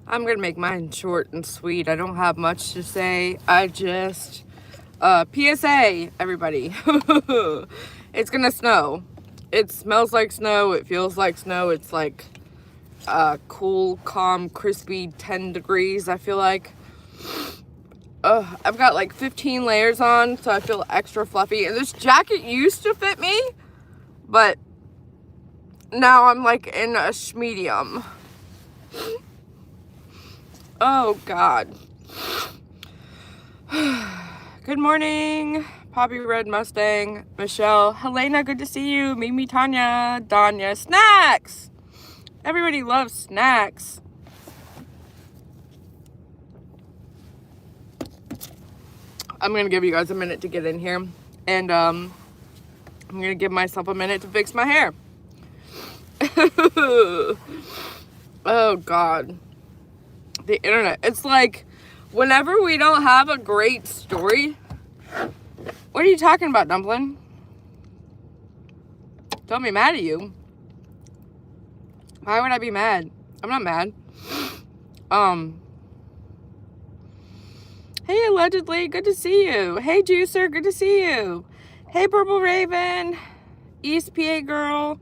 I'm gonna make mine short and sweet. I don't have much to say. I just PSA, everybody. It's gonna snow. It smells like snow. It feels like snow. It's like cool, calm, crispy 10 degrees, I feel like. I've got like 15 layers on, so I feel extra fluffy. And this jacket used to fit me, but now I'm like in a medium. Oh, God. Good morning, Poppy Red Mustang, Michelle, Helena, good to see you, Mimi, Tanya, Danya, snacks! Everybody loves snacks. I'm going to give you guys a minute to get in here, and I'm going to give myself a minute to fix my hair. Oh, God. The internet. It's like, whenever we don't have a great story... What are you talking about, Dumpling? Don't be mad at you. Why would I be mad? I'm not mad. Hey, Allegedly, good to see you. Hey, Juicer, good to see you. Hey, Purple Raven. East PA Girl.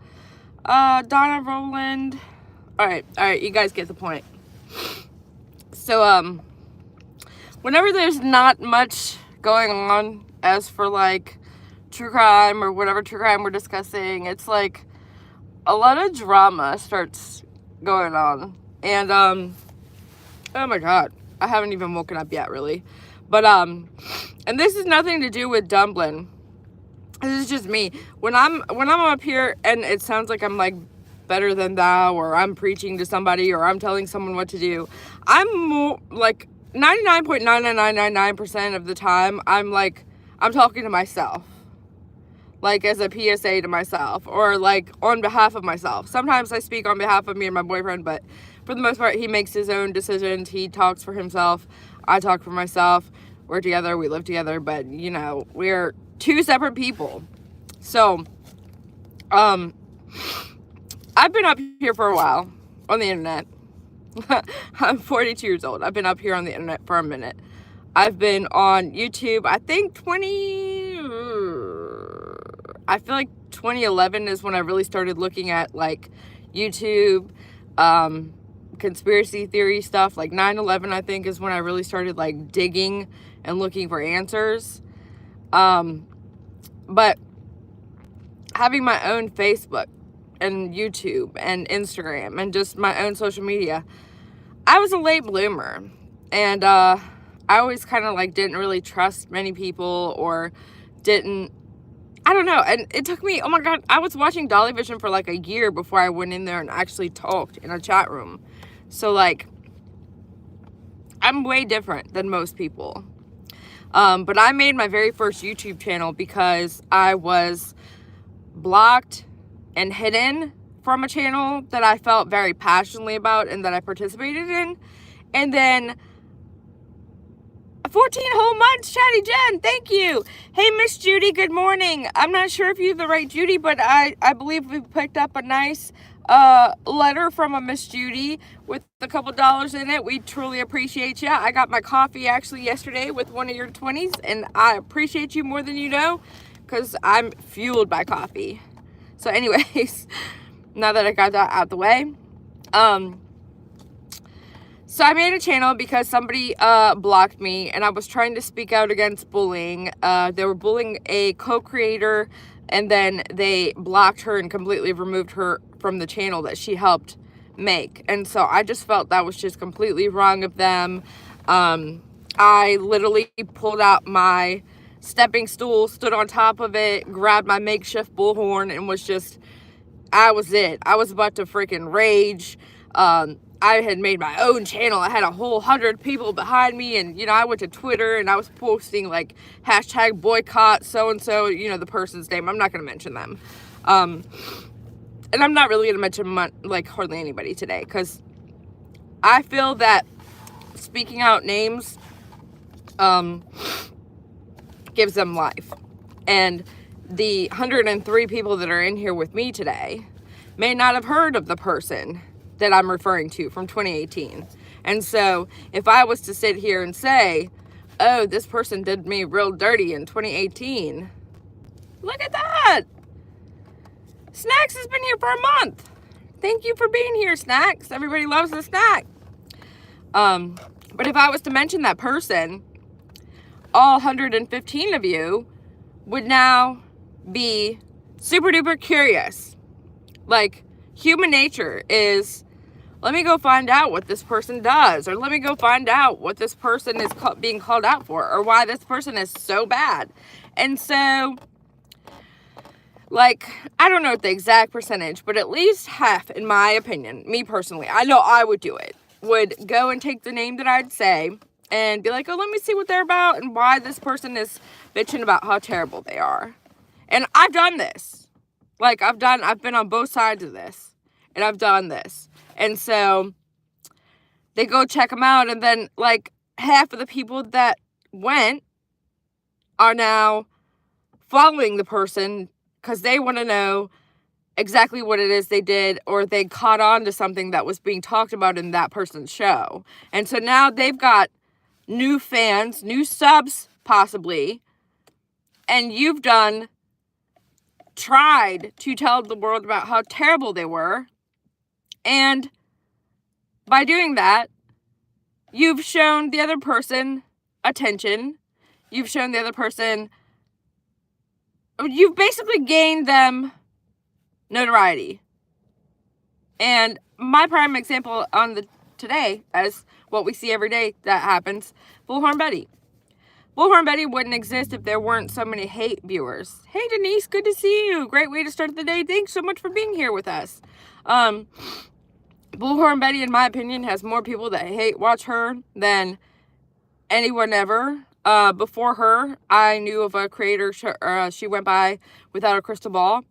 Donna Rowland. Alright, you guys get the point. So, whenever there's not much going on as for like true crime or whatever true crime we're discussing, it's like a lot of drama starts going on. And oh my God, I haven't even woken up yet, really. But and this is nothing to do with Dumpling. This is just me. When I'm up here and it sounds like I'm like better than thou, or I'm preaching to somebody, or I'm telling someone what to do, I'm more like 99.99999% of the time I'm talking to myself, like as a PSA to myself, or like on behalf of myself. Sometimes I speak on behalf of me and my boyfriend, but for the most part he makes his own decisions. He talks for himself, I talk for myself. We're together, we live together, but you know, we're two separate people. So I've been up here for a while on the internet. I'm 42 years old. I've been up here on the internet for a minute. I've been on YouTube, I think I feel like 2011 is when I really started looking at like YouTube, conspiracy theory stuff. Like 9/11, I think, is when I really started like digging and looking for answers. But having my own Facebook and YouTube and Instagram and just my own social media, I was a late bloomer. And I always kind of like didn't really trust many people, or I don't know. And it took me, oh my God, I was watching Dolly Vision for like a year before I went in there and actually talked in a chat room. So like, I'm way different than most people. But I made my very first YouTube channel because I was blocked and hidden from a channel that I felt very passionately about and that I participated in. And then 14 whole months, Chatty Jen, thank you. Hey, Miss Judy, good morning. I'm not sure if you're the right Judy, but I believe we picked up a nice letter from a Miss Judy with a couple dollars in it. We truly appreciate you. I got my coffee actually yesterday with one of your 20s, and I appreciate you more than you know, because I'm fueled by coffee. So anyways, now that I got that out the way, so I made a channel because somebody blocked me, and I was trying to speak out against bullying. They were bullying a co-creator, and then they blocked her and completely removed her from the channel that she helped make. And so I just felt that was just completely wrong of them. I literally pulled out my stepping stool, stood on top of it, grabbed my makeshift bullhorn, and was just, I was about to freaking rage. I had made my own channel. I had a whole 100 people behind me, and you know, I went to Twitter and I was posting like hashtag boycott so-and-so, you know, the person's name. I'm not going to mention them. And I'm not really going to mention like hardly anybody today, because I feel that speaking out names gives them life. And the 103 people that are in here with me today may not have heard of the person that I'm referring to from 2018. And so if I was to sit here and say, oh, this person did me real dirty in 2018, look at that. Snacks has been here for a month. Thank you for being here, Snacks. Everybody loves the snack. But if I was to mention that person, all 115 of you would now be super duper curious. Like, human nature is, let me go find out what this person does, or let me go find out what this person is being called out for, or why this person is so bad. And so, like, I don't know the exact percentage, but at least half, in my opinion, me personally, I know I would do it, would go and take the name that I'd say and be like, oh, let me see what they're about and why this person is bitching about how terrible they are. And I've done this. Like, I've been on both sides of this, and I've done this. And so they go check them out, and then, like, half of the people that went are now following the person because they want to know exactly what it is they did, or they caught on to something that was being talked about in that person's show. And so now they've got new fans, new subs, possibly, and you've tried to tell the world about how terrible they were, and by doing that, you've shown the other person attention, you've shown the other person, you've basically gained them notoriety. And my prime example on today, as what we see every day that happens, Bullhorn Betty. Bullhorn Betty wouldn't exist if there weren't so many hate viewers. Hey Denise, good to see you. Great way to start the day. Thanks so much for being here with us. Bullhorn Betty, in my opinion, has more people that hate watch her than anyone ever. Before her, I knew of a creator, she went by Without a Crystal Ball.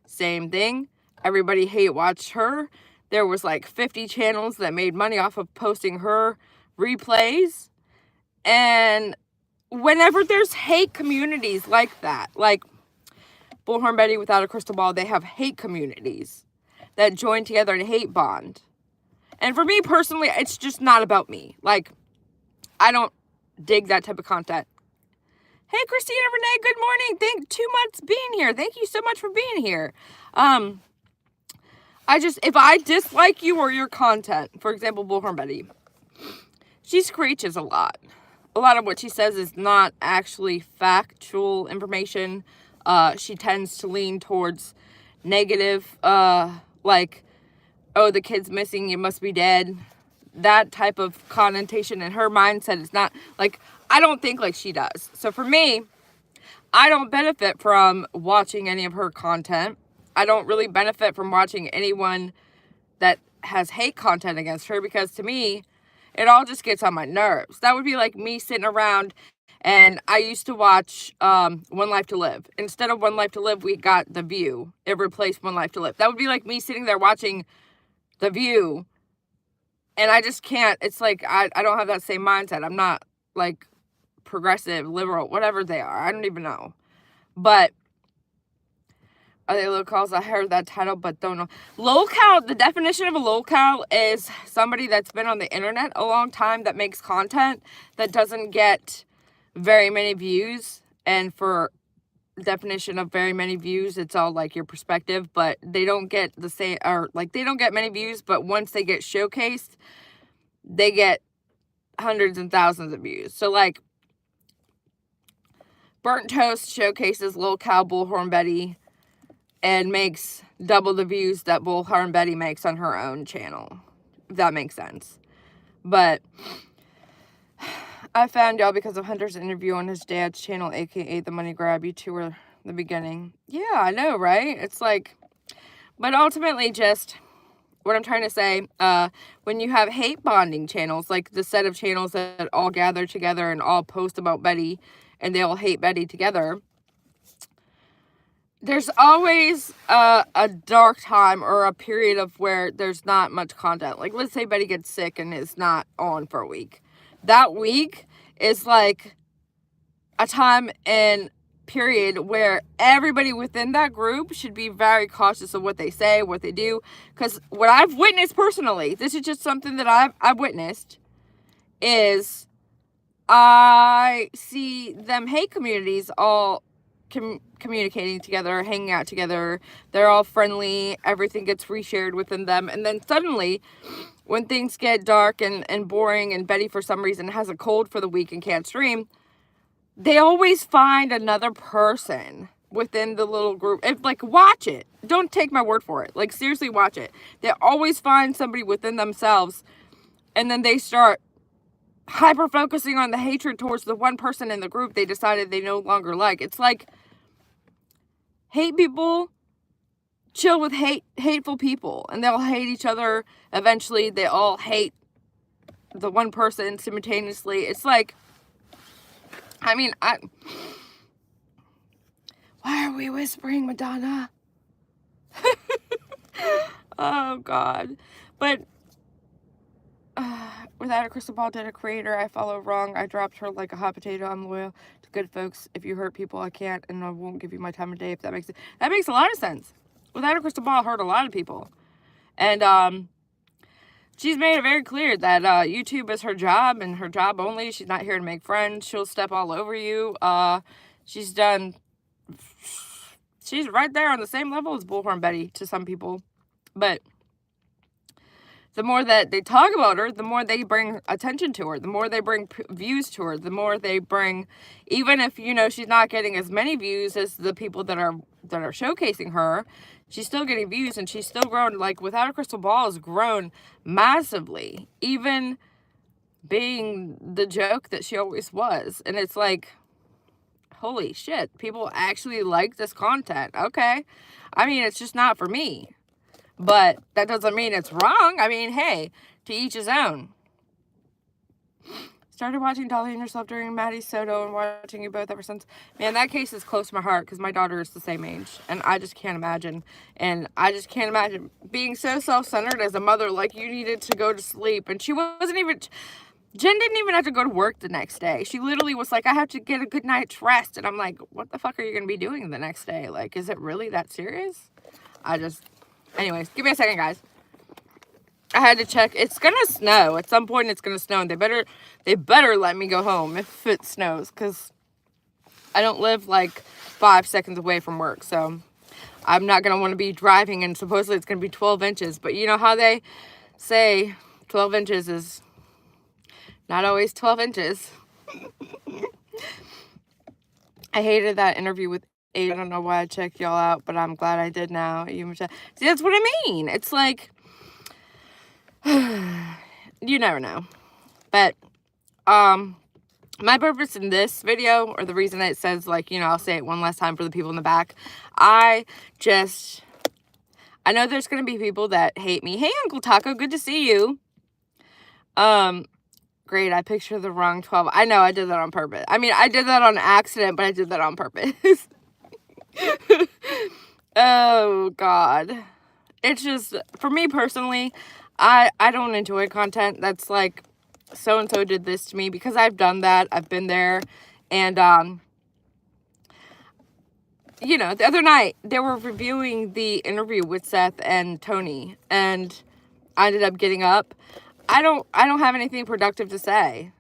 Same thing. Everybody hate watched her. There was like 50 channels that made money off of posting her replays. And whenever there's hate communities like that, like Bullhorn Betty Without a Crystal Ball, they have hate communities that join together and hate bond. And for me personally, it's just not about me. Like, I don't dig that type of content. Hey, Christina Renee, good morning. 2 months being here. Thank you so much for being here. If I dislike you or your content, for example, Bullhorn Betty, she screeches a lot. A lot of what she says is not actually factual information. She tends to lean towards negative, like, oh, the kid's missing, you must be dead. That type of connotation in her mindset is not, like, I don't think like she does. So for me, I don't benefit from watching any of her content. I don't really benefit from watching anyone that has hate content against her, because to me, it all just gets on my nerves. That would be like me sitting around, and I used to watch One Life to Live. Instead of One Life to Live, we got The View. It replaced One Life to Live. That would be like me sitting there watching The View, and I just can't. It's like I don't have that same mindset. I'm not like progressive, liberal, whatever they are. I don't even know. But are they locals? I heard that title, but don't know. Lolcow, the definition of a lolcow is somebody that's been on the internet a long time that makes content that doesn't get very many views. And for definition of very many views, it's all like your perspective, but they don't get the same, or like they don't get many views, but once they get showcased, they get hundreds and thousands of views. So like Burnt Toast showcases Lolcow Bullhorn Betty and makes double the views that Bullhorn Betty makes on her own channel, if that makes sense. But I found y'all because of Hunter's interview on his dad's channel, aka The Money Grab. You two were the beginning. Yeah, I know, right? It's like, but ultimately just what I'm trying to say, when you have hate bonding channels, like the set of channels that all gather together and all post about Betty, and they all hate Betty together, there's always a dark time or a period of where there's not much content. Like, let's say Betty gets sick and is not on for a week. That week is like a time in period, where everybody within that group should be very cautious of what they say, what they do. Because what I've witnessed personally, this is just something that I've witnessed, is I see them hate communities all communicating together, hanging out together. They're all friendly. Everything gets reshared within them. And then suddenly, when things get dark and boring, and Betty for some reason has a cold for the week and can't stream, they always find another person within the little group. If, like, watch it. Don't take my word for it. Like, seriously, watch it. They always find somebody within themselves, and then they start hyper focusing on the hatred towards the one person in the group they decided they no longer like. It's like, hate people, chill with hateful people, and they'll hate each other. Eventually, they all hate the one person simultaneously. It's like, I mean, why are we whispering, Madonna? Oh, God. But without a crystal ball, did a creator I follow wrong? I dropped her like a hot potato. I'm loyal to good folks. If you hurt people, I can't, and I won't give you my time of day. If that makes it. That makes a lot of sense. Without a crystal ball, I hurt a lot of people. And she's made it very clear that YouTube is her job and her job only. She's not here to make friends. She'll step all over you. She's right there on the same level as Bullhorn Betty to some people. But the more that they talk about her, the more they bring attention to her, the more they bring views to her, the more they bring, even if, you know, she's not getting as many views as the people that are showcasing her, she's still getting views, and she's still grown. Like, Without a Crystal Ball has grown massively, even being the joke that she always was. And it's like, holy shit, people actually like this content. Okay. I mean, it's just not for me. But that doesn't mean it's wrong. I mean, hey, to each his own. Started watching Dolly and Yourself during Maddie Soto and watching you both ever since. Man, that case is close to my heart because my daughter is the same age. And I just can't imagine. And I just can't imagine being so self-centered as a mother. Like, you needed to go to sleep. And she wasn't even... Jen didn't even have to go to work the next day. She literally was like, I have to get a good night's rest. And I'm like, what the fuck are you going to be doing the next day? Like, is it really that serious? Anyways, give me a second, guys. I had to check. It's gonna snow. At some point, it's gonna snow. And they better let me go home if it snows. Because I don't live, like, 5 seconds away from work. So I'm not gonna want to be driving. And supposedly it's gonna be 12 inches. But you know how they say 12 inches is not always 12 inches. I hated that interview with I don't know why I checked y'all out, but I'm glad I did now. See, that's what I mean. It's like, you never know. But, my purpose in this video, or the reason it says, like, you know, I'll say it one last time for the people in the back. I know there's going to be people that hate me. Hey, Uncle Taco, good to see you. Great, I pictured the wrong 12. I know, I did that on purpose. I mean, I did that on accident, but I did that on purpose. Oh, God. It's just, for me personally, I don't enjoy content that's like, so-and-so did this to me, because I've done that. I've been there. And, you know, the other night, they were reviewing the interview with Seth and Tony, and I ended up getting up. I don't have anything productive to say.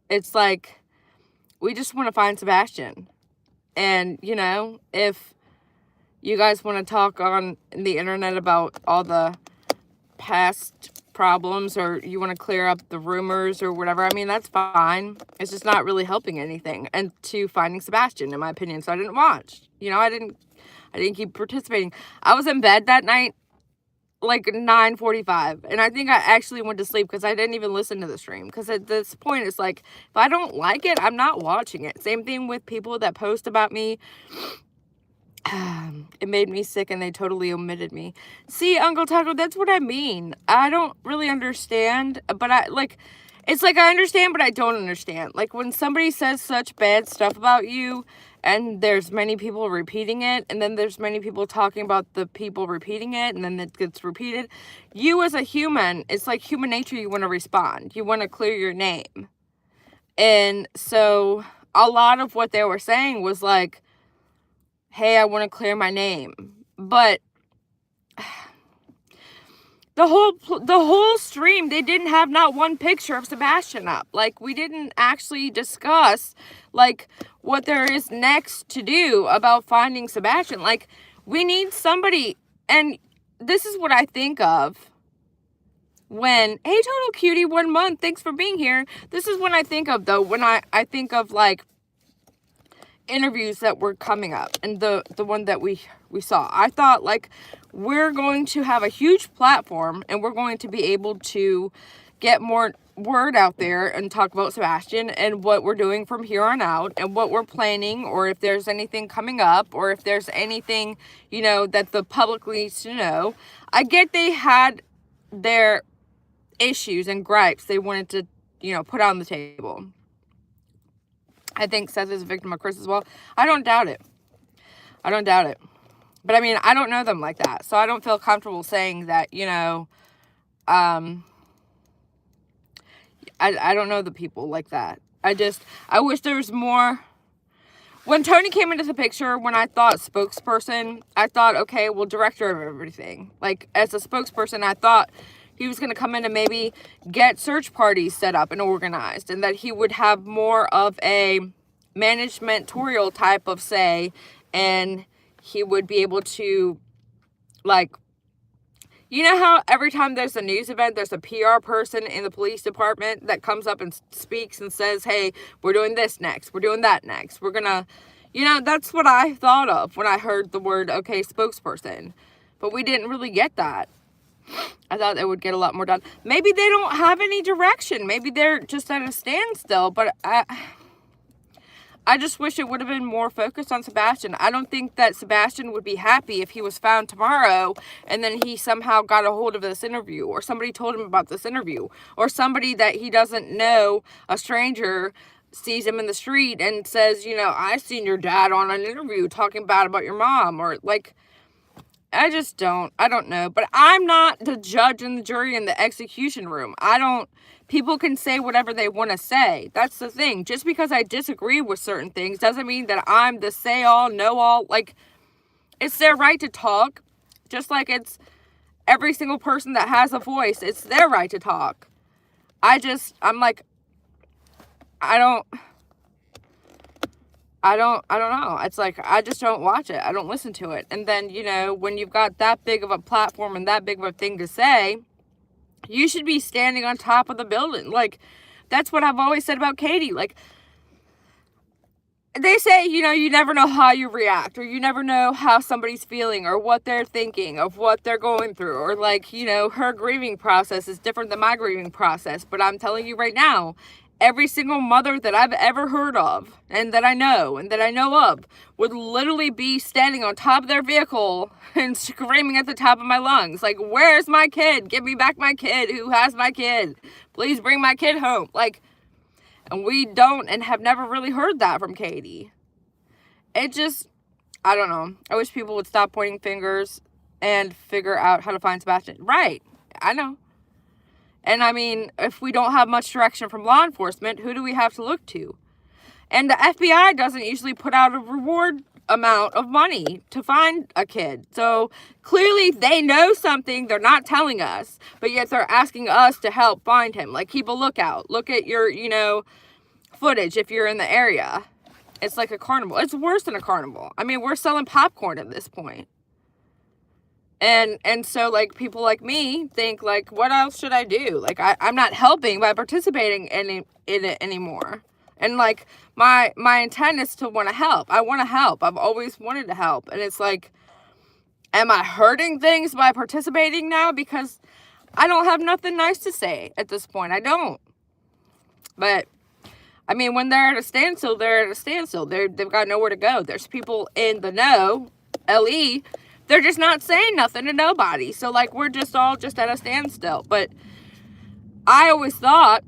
It's like, we just want to find Sebastian. And, you know, if you guys want to talk on the internet about all the past problems, or you want to clear up the rumors or whatever, I mean, that's fine. It's just not really helping anything and to finding Sebastian, in my opinion. So I didn't watch. You know, I didn't keep participating. I was in bed that night like 9:45, and I think I actually went to sleep because I didn't even listen to the stream, because at this point it's like, if I don't like it, I'm not watching it. Same thing with people that post about me. It made me sick and they totally omitted me. See, Uncle Taco, that's what I mean. I don't really understand, but it's like I understand, but I don't understand. Like, when somebody says such bad stuff about you, and there's many people repeating it, and then there's many people talking about the people repeating it, and then it gets repeated. You as a human, it's like human nature, you want to respond. You want to clear your name. And so a lot of what they were saying was like, hey, I want to clear my name. But the whole stream, they didn't have not one picture of Sebastian up. Like, we didn't actually discuss, like, what there is next to do about finding Sebastian. Like, we need somebody, and this is what I think of when, hey, Total Cutie, 1 month, thanks for being here. This is when I think of, though, when I think of, like, interviews that were coming up, and the one that we saw. I thought, like, we're going to have a huge platform, and we're going to be able to get more word out there and talk about Sebastian and what we're doing from here on out, and what we're planning, or if there's anything coming up, or if there's anything, you know, that the public needs to know. I get they had their issues and gripes they wanted to, you know, put on the table. I think Seth is a victim of Chris as well. I don't doubt it. I don't doubt it. But I mean, I don't know them like that. So I don't feel comfortable saying that, you know, I don't know the people like that. I wish there was more. When Tony came into the picture, when I thought spokesperson, I thought, okay, well, director of everything. Like, as a spokesperson, I thought he was going to come in and maybe get search parties set up and organized, and that he would have more of a managementorial type of say, and he would be able to, like, you know how every time there's a news event, there's a PR person in the police department that comes up and speaks and says, hey, we're doing this next, we're doing that next, we're gonna, you know, that's what I thought of when I heard the word, okay, spokesperson. But we didn't really get that. I thought they would get a lot more done. Maybe they don't have any direction. Maybe they're just at a standstill. But I just wish it would have been more focused on Sebastian. I don't think that Sebastian would be happy if he was found tomorrow and then he somehow got a hold of this interview, or somebody told him about this interview, or somebody that he doesn't know, a stranger, sees him in the street and says, you know, I seen your dad on an interview talking bad about your mom, or like, I don't know. But I'm not the judge and the jury in the execution room. People can say whatever they want to say. That's the thing. Just because I disagree with certain things doesn't mean that I'm the say-all, know-all. Like, it's their right to talk. Just like it's every single person that has a voice. It's their right to talk. I'm like, I don't know. It's like, I just don't watch it. I don't listen to it. And then, you know, when you've got that big of a platform and that big of a thing to say, you should be standing on top of the building. Like, that's what I've always said about Katie. Like, they say, you know, you never know how you react, or you never know how somebody's feeling, or what they're thinking, of what they're going through, or like, you know, her grieving process is different than my grieving process. But I'm telling you right now, every single mother that I've ever heard of, and that I know of, would literally be standing on top of their vehicle and screaming at the top of my lungs, like, where's my kid? Give me back my kid. Who has my kid? Please bring my kid home. Like, and we don't, and have never really heard that from Katie. It just, I don't know. I wish people would stop pointing fingers and figure out how to find Sebastian. Right. I know. And I mean, if we don't have much direction from law enforcement, who do we have to look to? And the FBI doesn't usually put out a reward amount of money to find a kid. So clearly they know something they're not telling us, but yet they're asking us to help find him. Like, keep a lookout. Look at your, you know, footage if you're in the area. It's like a carnival. It's worse than a carnival. I mean, we're selling popcorn at this point. And so, like, people like me think, like, what else should I do? Like, I'm not helping by participating in it anymore. And, like, my intent is to want to help. I want to help. I've always wanted to help. And it's like, am I hurting things by participating now? Because I don't have nothing nice to say at this point. I don't. But, I mean, when they're at a standstill, they're at a standstill. They've got nowhere to go. There's people in the know, LE, they're just not saying nothing to nobody. So, like, we're just all just at a standstill. But I always thought,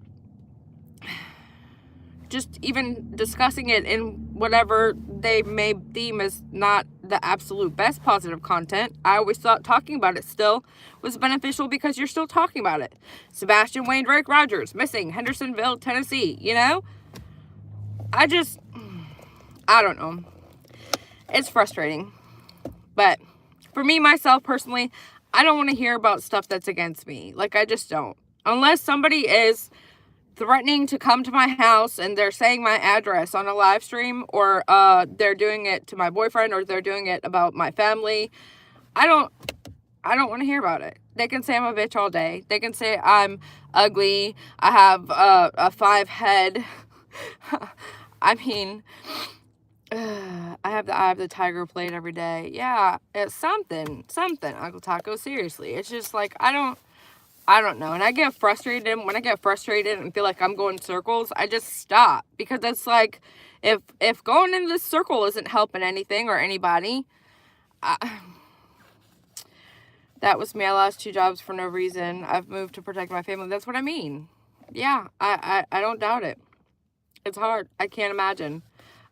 just even discussing it in whatever they may deem as not the absolute best positive content, I always thought talking about it still was beneficial because you're still talking about it. Sebastian Wayne Drake Rogers, missing, Hendersonville, Tennessee, you know? I don't know. It's frustrating. But for me, myself, personally, I don't want to hear about stuff that's against me. Like, I just don't. Unless somebody is threatening to come to my house and they're saying my address on a live stream, or they're doing it to my boyfriend, or they're doing it about my family, I don't want to hear about it. They can say I'm a bitch all day. They can say I'm ugly. I have a 5 head. I mean, I have the tiger plate every day. Yeah, it's something, Uncle Taco. Seriously, it's just like I don't know. And I get frustrated. When I get frustrated and feel like I'm going in circles, I just stop, because it's like, if going in this circle isn't helping anything or anybody, that was me. I lost 2 jobs for no reason. I've moved to protect my family. That's what I mean. Yeah, I don't doubt it. It's hard. I can't imagine.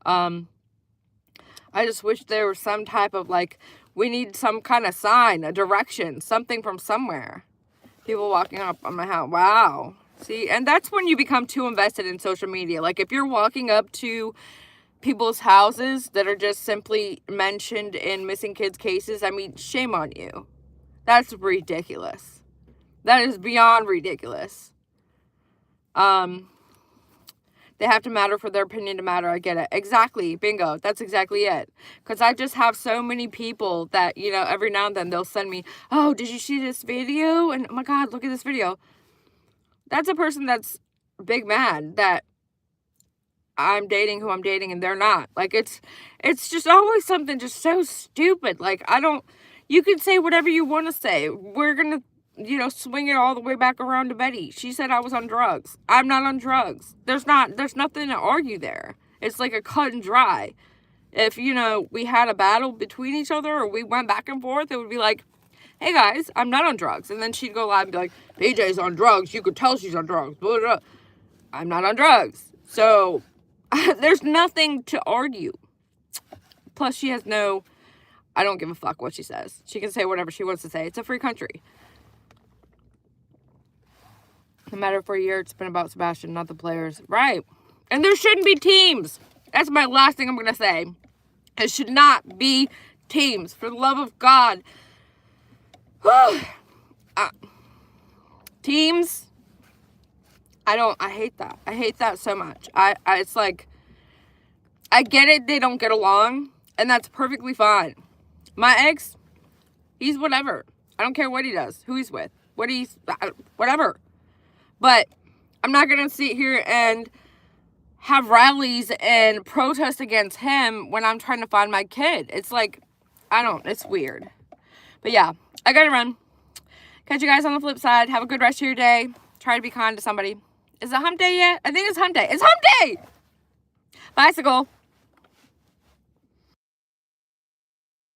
I just wish there was some type of, like, we need some kind of sign, a direction, something from somewhere. People walking up on my house. Wow. See, and that's when you become too invested in social media. Like, if you're walking up to people's houses that are just simply mentioned in missing kids cases, I mean, shame on you. That's ridiculous. That is beyond ridiculous. They have to matter for their opinion to matter. I get it. Exactly. Bingo. That's exactly it. Because I just have so many people that, you know, every now and then they'll send me, oh, did you see this video? And oh my God, look at this video. That's a person that's big mad that I'm dating who I'm dating and they're not. Like, it's just always something just so stupid. Like, you can say whatever you want to say. We're going to, you know, swing it all the way back around to Betty. She said I was on drugs. I'm not on drugs. There's nothing to argue there. It's like a cut and dry. If, you know, we had a battle between each other or we went back and forth, it would be like, hey guys, I'm not on drugs. And then she'd go live and be like, PJ's on drugs. You could tell she's on drugs. Blah, blah, blah. I'm not on drugs. So there's nothing to argue. Plus, she has no, I don't give a fuck what she says. She can say whatever she wants to say. It's a free country. No matter for a year, it's been about Sebastian, not the players. Right. And there shouldn't be teams. That's my last thing I'm going to say. It should not be teams. For the love of God. Teams. I hate that. I hate that so much. It's like, I get it. They don't get along. And that's perfectly fine. My ex, he's whatever. I don't care what he does. Who he's with. Whatever. But I'm not going to sit here and have rallies and protest against him when I'm trying to find my kid. It's like, it's weird. But yeah, I got to run. Catch you guys on the flip side. Have a good rest of your day. Try to be kind to somebody. Is it hump day yet? I think it's hump day. It's hump day! Bicycle.